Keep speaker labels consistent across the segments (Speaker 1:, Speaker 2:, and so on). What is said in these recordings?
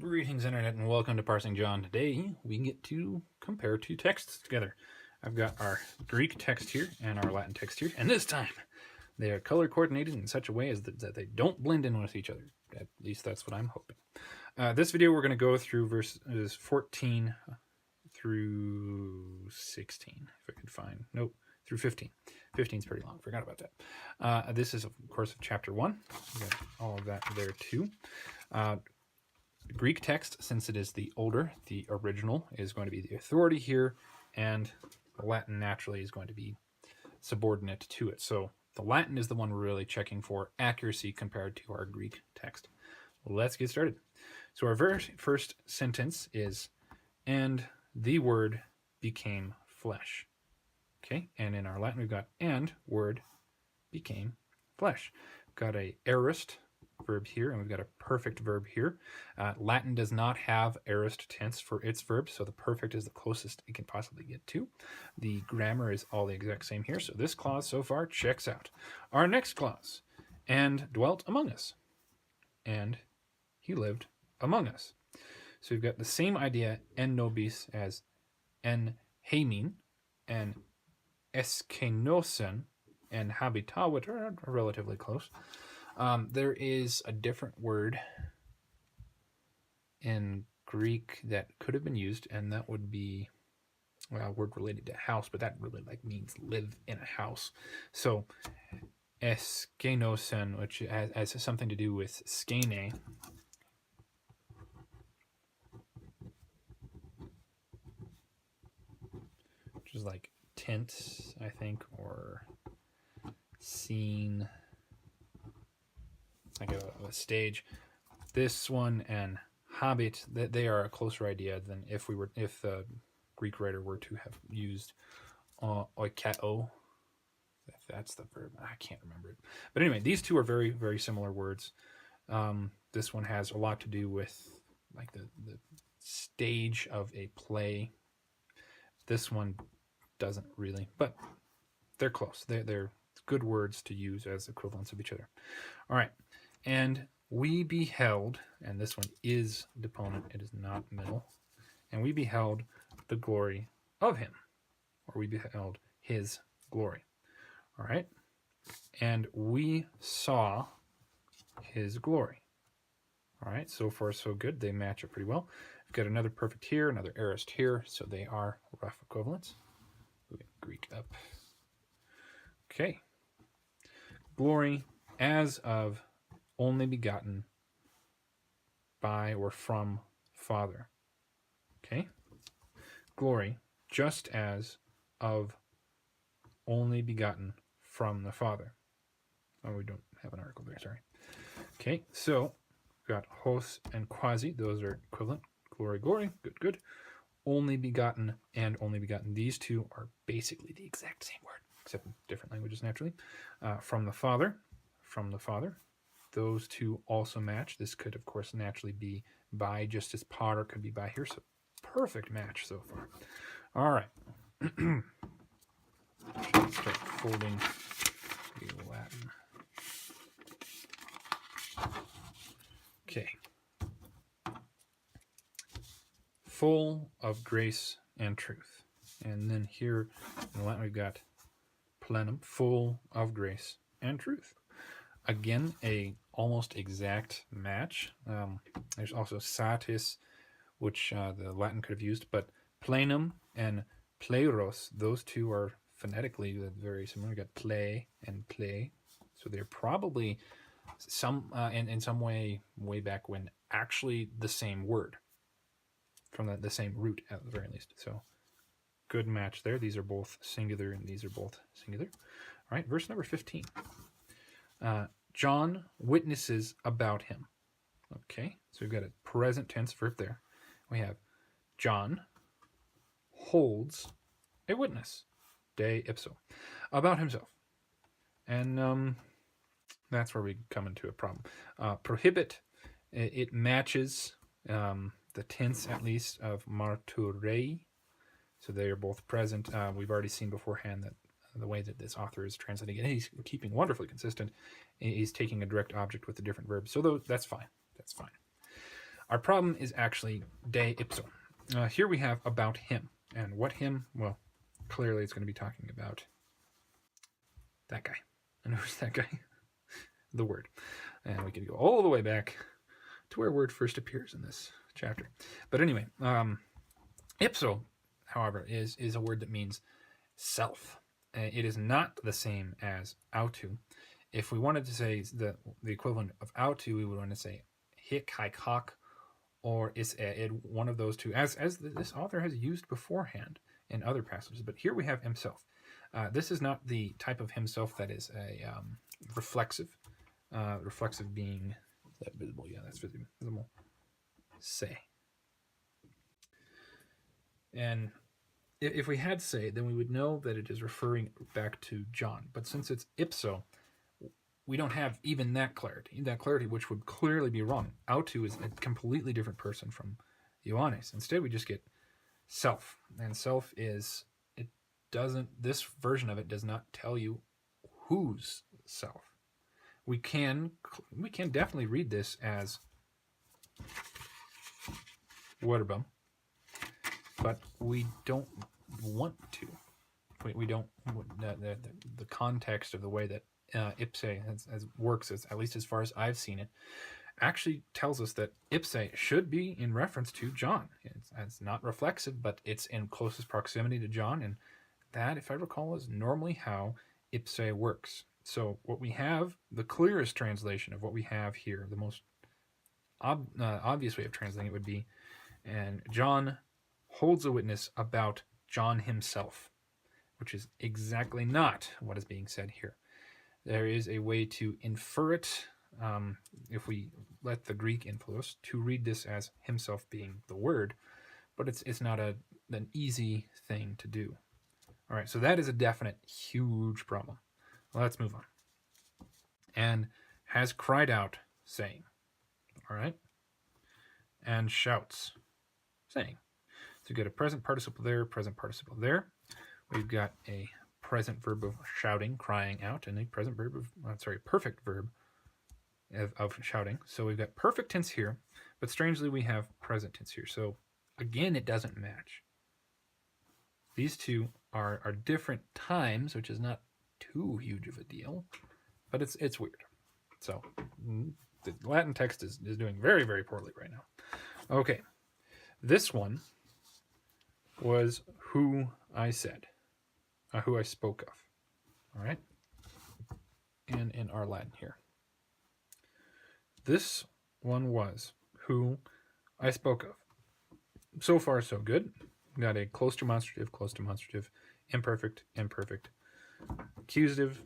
Speaker 1: Greetings, Internet, and welcome to Parsing John. Today, we get to compare two texts together. I've got our Greek text here and our Latin text here, and this time, they are color coordinated in such a way as that they don't blend in with each other. At least that's what I'm hoping. This video, we're going to go through verses 14 through 16, if I could find. Nope, through 15. 15 is pretty long. Forgot about that. This is, of course, of chapter 1. We got all of that there, too. Greek text, since it is the older, the original, is going to be the authority here, and the Latin naturally is going to be subordinate to it. So the Latin is the one we're really checking for accuracy compared to our Greek text. Let's get started. So our very first sentence is, and the Word became flesh. Okay, and in our Latin we've got, and Word became flesh. We've got a aorist verb here, and we've got a perfect verb here. Latin does not have aorist tense for its verbs, so the perfect is the closest it can possibly get to. The grammar is all the exact same here, so this clause so far checks out. Our next clause, and dwelt among us, and he lived among us. So we've got the same idea, en nobis, as en heimin, and eskenosen, and habitavit are relatively close. There is a different word in Greek that could have been used, and that would be, well, a word related to house, but that really means live in a house. So eskenosen, which has something to do with skene, which is like tent, I think, or scene, like a stage. This one and habit, they are a closer idea than if the Greek writer were to have used oikao. If that's the verb, I can't remember it. But anyway, these two are very, very similar words. This one has a lot to do with like the stage of a play. This one doesn't really, but they're close. They're good words to use as equivalents of each other. All right. And we beheld, and this one is deponent, it is not middle, and we beheld the glory of him, or we beheld his glory. All right? And we saw his glory. All right, so far so good. They match up pretty well. We've got another perfect here, another aorist here, so they are rough equivalents. Moving Greek up. Okay. Glory as of only begotten by or from Father. Okay? Glory, just as of only begotten from the Father. Oh, we don't have an article there, sorry. Okay, so we've got hos and quasi, those are equivalent. Glory, glory, good, good. Only begotten and only begotten, these two are basically the exact same word, except in different languages naturally. From the Father, those two also match. This could, of course, naturally be by, just as par could be by here. So perfect match so far. All right. Start folding the Latin. Okay. Full of grace and truth. And then here in Latin we've got plenum, full of grace and truth. Again, a almost exact match. There's also satis, which the Latin could have used, but plenum and pleiros, those two are phonetically very similar. We got play and play, so they're probably in some way back when actually the same word from the same root at the very least. So good match there. These are both singular and these are both singular. All right, verse number 15. John witnesses about him. Okay, so we've got a present tense verb there. We have John holds a witness, de ipso, about himself. And that's where we come into a problem. Prohibit, it matches the tense, at least, of marturei. So they are both present. We've already seen beforehand that the way that this author is translating it, he's keeping wonderfully consistent. He's taking a direct object with a different verb. So that's fine. That's fine. Our problem is actually de ipso. Here we have about him. And what him? Well, clearly it's going to be talking about that guy. And who's that guy? The word. And we can go all the way back to where word first appears in this chapter. But anyway, ipso, however, is a word that means self. It is not the same as autu. If we wanted to say the equivalent of autu, we would want to say hic, haec, hoc, or is one of those two, as this author has used beforehand in other passages. But here we have himself. This is not the type of himself that is a reflexive. Reflexive being, is that visible? Yeah, that's visible. Say. And if we had say, then we would know that it is referring back to John. But since it's ipso, we don't have even that clarity, which would clearly be wrong. Autu is a completely different person from Ioannes. Instead, we just get self. And self is, this version of it does not tell you whose self. We can definitely read this as Wordbum, but we don't want to. We don't. The context of the way that ipse works, at least as far as I've seen it, actually tells us that ipse should be in reference to John. It's not reflexive, but it's in closest proximity to John, and that, if I recall, is normally how ipse works. So what we have, the clearest translation of what we have here, the most obvious way of translating it would be, and John holds a witness about John himself, which is exactly not what is being said here. There is a way to infer it, if we let the Greek influence, to read this as himself being the word, but it's not an easy thing to do. All right, so that is a definite huge problem. Well, let's move on. And has cried out, saying. All right? And shouts, saying. So we've got a present participle there, present participle there. We've got a present verb of shouting, crying out, and a present verb of, perfect verb of shouting. So we've got perfect tense here, but strangely we have present tense here. So again, it doesn't match. These two are different times, which is not too huge of a deal, but it's weird. So the Latin text is doing very, very poorly right now. Okay, this one was who I said, who I spoke of. All right, and in our Latin here, this one was who I spoke of. So far, so good. Got a close demonstrative, imperfect, accusative,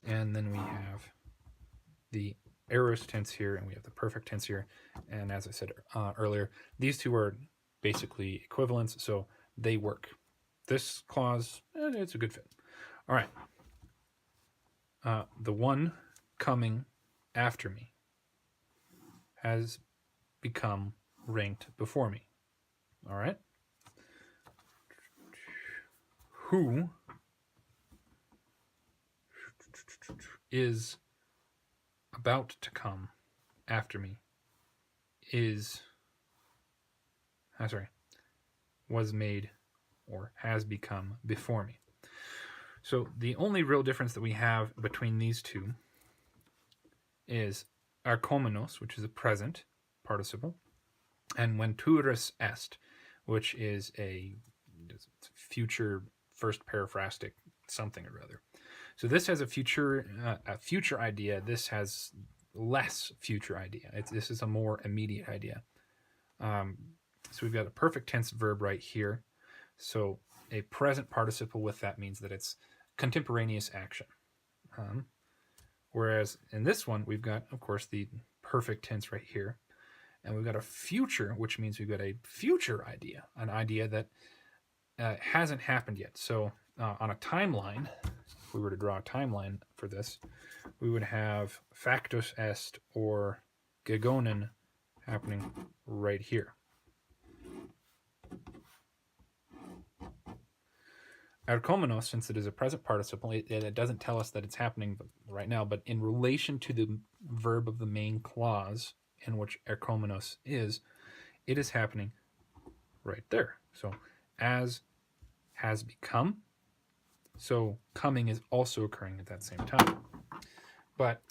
Speaker 1: and then we have the aorist tense here, and we have the perfect tense here. And as I said earlier, these two are basically equivalents, so they work. This clause, it's a good fit. All right. The one coming after me has become ranked before me. All right. Who is about to come after me was made or has become before me. So the only real difference that we have between these two is arkomenos, which is a present participle, and venturus est, which is a future first paraphrastic something or other. So this has a future idea. This has less future idea. This is a more immediate idea. So we've got a perfect tense verb right here. So a present participle with that means that it's contemporaneous action. Whereas in this one, we've got, of course, the perfect tense right here. And we've got a future, which means we've got a future idea, an idea that hasn't happened yet. So on a timeline, if we were to draw a timeline for this, we would have factus est or gegonen happening right here. Arkomenos, since it is a present participle, it doesn't tell us that it's happening right now, but in relation to the verb of the main clause, in which erchomenos is, it is happening right there. So as has become, so coming is also occurring at that same time. But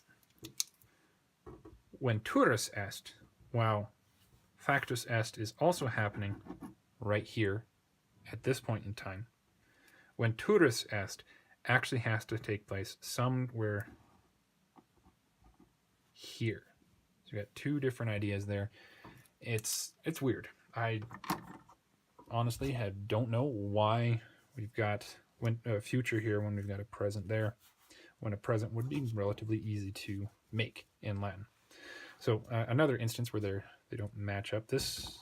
Speaker 1: when turus est, wow, factus est is also happening right here at this point in time. When turus est actually has to take place somewhere here. So we got two different ideas there. It's weird. I honestly don't know why we've got a future here when we've got a present there, when a present would be relatively easy to make in Latin. So another instance where they don't match up. This,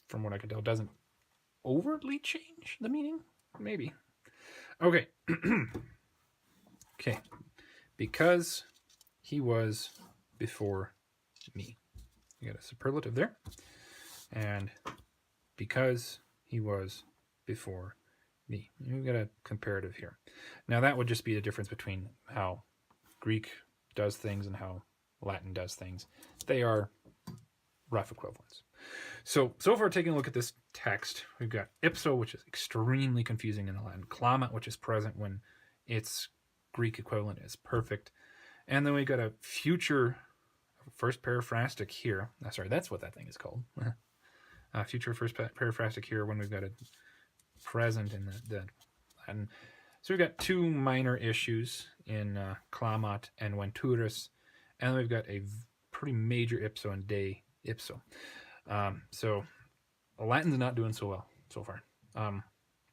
Speaker 1: from what I can tell, doesn't overtly change the meaning. Maybe. Okay. Okay. Because he was before me. You got a superlative there. And because he was before me. We've got a comparative here. Now that would just be the difference between how Greek does things and how Latin does things. They are rough equivalents. So far taking a look at this text, we've got ipso, which is extremely confusing in the Latin, clamat, which is present when its Greek equivalent is perfect, and then we got a future first periphrastic here. Sorry, that's what that thing is called. Future first periphrastic here when we've got a present in the Latin. So we've got two minor issues in clamat and venturus, and then we've got a pretty major ipso and de ipso. So Latin's not doing so well so far.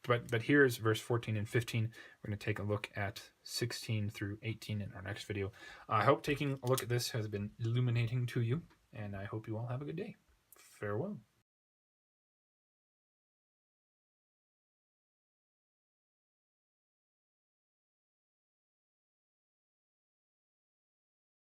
Speaker 1: But here's verse 14 and 15. We're going to take a look at 16 through 18 in our next video. I hope taking a look at this has been illuminating to you, and I hope you all have a good day. Farewell.